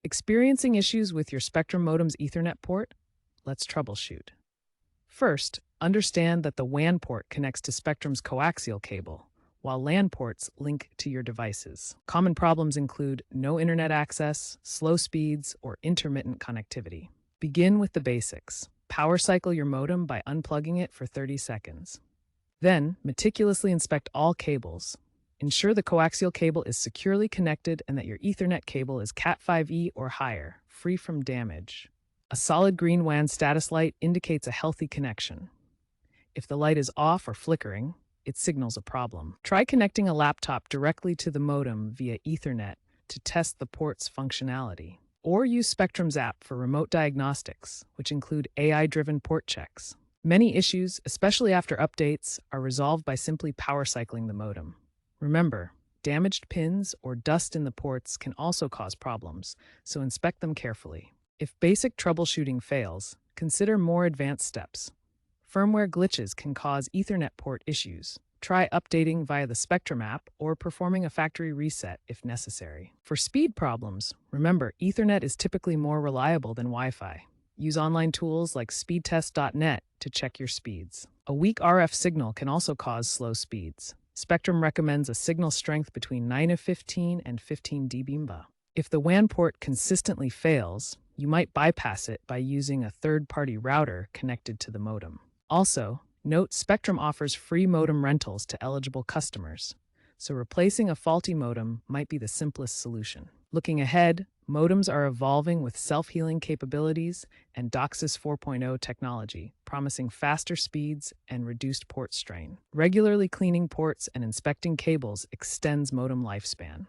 Experiencing issues with your Spectrum modem's Ethernet port? Let's troubleshoot. First, understand that the WAN port connects to Spectrum's coaxial cable, while LAN ports link to your devices. Common problems include no internet access, slow speeds, or intermittent connectivity. Begin with the basics. Power cycle your modem by unplugging it for 30 seconds. Then, meticulously inspect all cables. Ensure the coaxial cable is securely connected and that your Ethernet cable is Cat5e or higher, free from damage. A solid green WAN status light indicates a healthy connection. If the light is off or flickering, it signals a problem. Try connecting a laptop directly to the modem via Ethernet to test the port's functionality. Or use Spectrum's app for remote diagnostics, which include AI-driven port checks. Many issues, especially after updates, are resolved by simply power cycling the modem. Remember, damaged pins or dust in the ports can also cause problems, so inspect them carefully. If basic troubleshooting fails, consider more advanced steps. Firmware glitches can cause Ethernet port issues. Try updating via the Spectrum app or performing a factory reset if necessary. For speed problems, remember Ethernet is typically more reliable than Wi-Fi. Use online tools like speedtest.net to check your speeds. A weak RF signal can also cause slow speeds. Spectrum recommends a signal strength between 9 of 15 and 15 dBm. If the WAN port consistently fails, you might bypass it by using a third-party router connected to the modem. Also, note Spectrum offers free modem rentals to eligible customers, so replacing a faulty modem might be the simplest solution. Looking ahead, modems are evolving with self-healing capabilities and DOCSIS 4.0 technology, promising faster speeds and reduced port strain. Regularly cleaning ports and inspecting cables extends modem lifespan.